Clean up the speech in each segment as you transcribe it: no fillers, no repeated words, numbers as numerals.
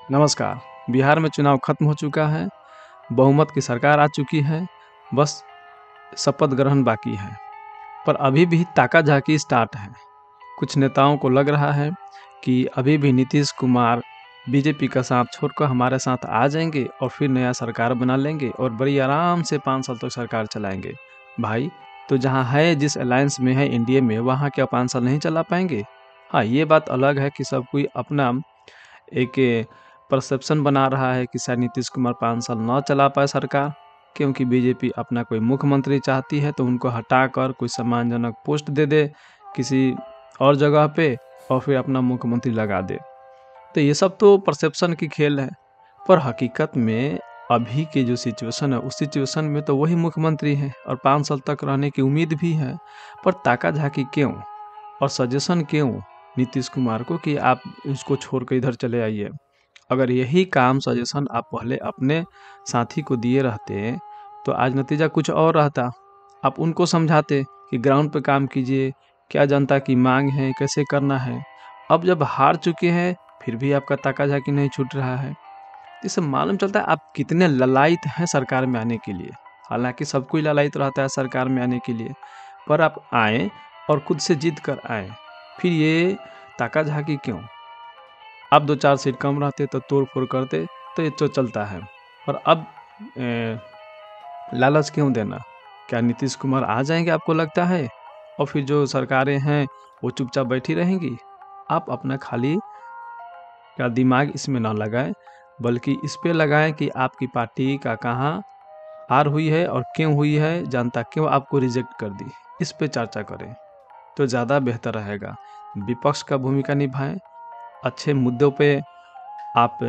नमस्कार। बिहार में चुनाव खत्म हो चुका है, बहुमत की सरकार आ चुकी है, बस शपथ ग्रहण बाकी है। पर अभी भी ताका-झाकी स्टार्ट है। कुछ नेताओं को लग रहा है कि अभी भी नीतीश कुमार बीजेपी का साथ छोड़कर हमारे साथ आ जाएंगे और फिर नया सरकार बना लेंगे और बड़ी आराम से 5 साल तक सरकार चलाएंगे। भाई, तो जहाँ है, जिस अलायंस में है एनडीए में, वहाँ क्या 5 साल नहीं चला पाएंगे? हाँ, ये बात अलग है कि सब कोई अपना एक परसेप्शन बना रहा है कि शायद नीतीश कुमार 5 साल ना चला पाए सरकार, क्योंकि बीजेपी अपना कोई मुख्यमंत्री चाहती है तो उनको हटाकर कोई सम्मानजनक पोस्ट दे दे किसी और जगह पे और फिर अपना मुख्यमंत्री लगा दे। तो ये सब तो परसेप्शन की खेल है, पर हकीकत में अभी की जो सिचुएशन है उस सिचुएशन में तो वही मुख्यमंत्री है और 5 साल तक रहने की उम्मीद भी है। पर ताका-झाकी क्यों और सजेशन क्यों नीतीश कुमार को कि आप इसको छोड़ के इधर चले आइए? अगर यही काम सजेशन आप पहले अपने साथी को दिए रहते तो आज नतीजा कुछ और रहता। आप उनको समझाते कि ग्राउंड पे काम कीजिए, क्या जनता की मांग है, कैसे करना है। अब जब हार चुके हैं फिर भी आपका ताका-झाकी नहीं छूट रहा है। इससे मालूम चलता है आप कितने ललायत हैं सरकार में आने के लिए। हालांकि सब कोई ललायत रहता है सरकार में आने के लिए, पर आप आए और खुद से जीत कर आए, फिर ये ताका-झाकी क्यों? अब 2-4 सीट कम रहते तो तोड़-फोड़ करते तो ये तो चलता है। पर अब लालच क्यों देना? क्या नीतीश कुमार आ जाएंगे आपको लगता है? और फिर जो सरकारें हैं वो चुपचाप बैठी रहेंगी? आप अपना खाली का दिमाग इसमें ना लगाएं, बल्कि इस पे लगाएं कि आपकी पार्टी का कहाँ हार हुई है और क्यों हुई है, जनता क्यों आपको रिजेक्ट कर दी। इस पे चर्चा करें तो ज़्यादा बेहतर रहेगा। विपक्ष का भूमिका निभाएं, अच्छे मुद्दों पे आप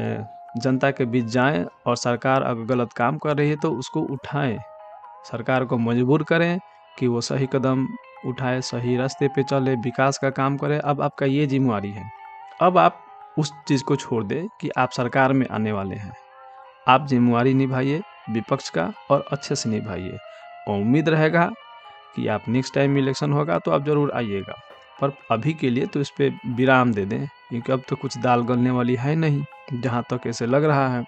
जनता के बीच जाएं और सरकार अगर गलत काम कर रही है तो उसको उठाएं, सरकार को मजबूर करें कि वो सही कदम उठाए, सही रास्ते पे चले, विकास का काम करे। अब आपका ये जिम्मेवारी है। अब आप उस चीज़ को छोड़ दें कि आप सरकार में आने वाले हैं। आप जिम्मेवारी निभाइए विपक्ष का और अच्छे से निभाइए, और उम्मीद रहेगा कि आप नेक्स्ट टाइम इलेक्शन होगा तो आप ज़रूर आइएगा। पर अभी के लिए तो इस पे विराम दे दें, क्योंकि अब तो कुछ दाल गलने वाली है नहीं, जहाँ तक ऐसे लग रहा है।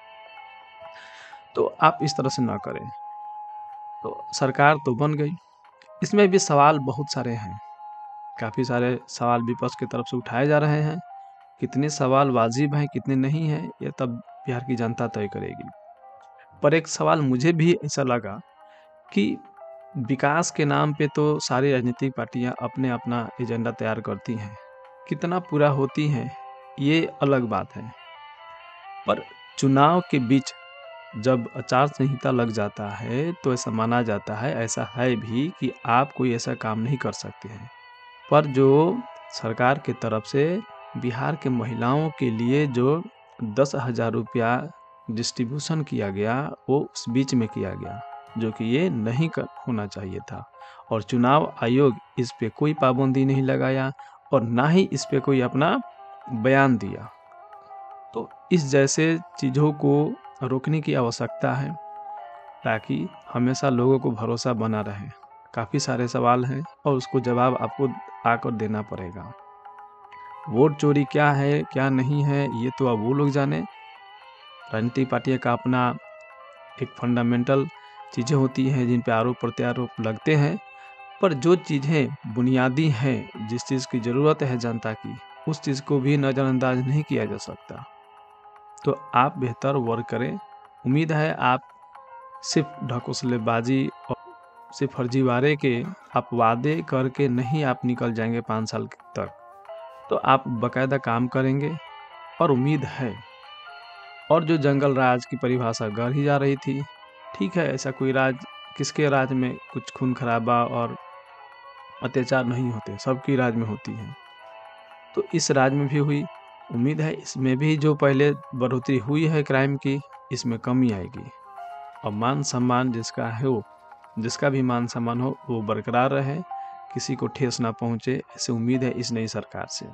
तो आप इस तरह से ना करें। तो सरकार तो बन गई, इसमें भी सवाल बहुत सारे हैं। काफ़ी सारे सवाल विपक्ष की तरफ से उठाए जा रहे हैं। कितने सवाल वाजिब हैं, कितने नहीं हैं, ये तब बिहार की जनता तय करेगी। पर एक सवाल मुझे भी ऐसा लगा कि विकास के नाम पे तो सारी राजनीतिक पार्टियां अपने अपना एजेंडा तैयार करती हैं, कितना पूरा होती हैं ये अलग बात है। पर चुनाव के बीच जब आचार संहिता लग जाता है तो ऐसा माना जाता है, ऐसा है भी, कि आप कोई ऐसा काम नहीं कर सकते हैं। पर जो सरकार के तरफ से बिहार के महिलाओं के लिए जो 10,000 रुपया डिस्ट्रीब्यूशन किया गया, वो उस बीच में किया गया, जो कि ये नहीं होना चाहिए था। और चुनाव आयोग इस पे कोई पाबंदी नहीं लगाया और ना ही इस पे कोई अपना बयान दिया। तो इस जैसे चीज़ों को रोकने की आवश्यकता है, ताकि हमेशा लोगों को भरोसा बना रहे। काफ़ी सारे सवाल हैं और उसको जवाब आपको आकर देना पड़ेगा। वोट चोरी क्या है, क्या नहीं है, ये तो अब वो लोग जाने। राजनीतिक पार्टियों का अपना एक फंडामेंटल चीज़ें होती हैं जिन पे आरोप प्रत्यारोप लगते हैं, पर जो चीज़ें बुनियादी हैं, जिस चीज़ की ज़रूरत है जनता की, उस चीज़ को भी नज़रअंदाज नहीं किया जा सकता। तो आप बेहतर वर्क करें। उम्मीद है आप सिर्फ ढकोसलेबाजी और सिर्फ फर्जीवाड़े के आप वादे करके नहीं आप निकल जाएंगे 5 साल तक। तो आप बाकायदा काम करेंगे और उम्मीद है। और जो जंगल राज की परिभाषा गढ़ी जा रही थी, ठीक है, ऐसा कोई राज, किसके राज में कुछ खून खराबा और अत्याचार नहीं होते, सबकी राज में होती है। तो इस राज में भी हुई। उम्मीद है इसमें भी जो पहले बढ़ोतरी हुई है क्राइम की, इसमें कमी आएगी और मान सम्मान जिसका है, वो जिसका भी मान सम्मान हो वो बरकरार रहे, किसी को ठेस ना पहुँचे, ऐसे उम्मीद है इस नई सरकार से।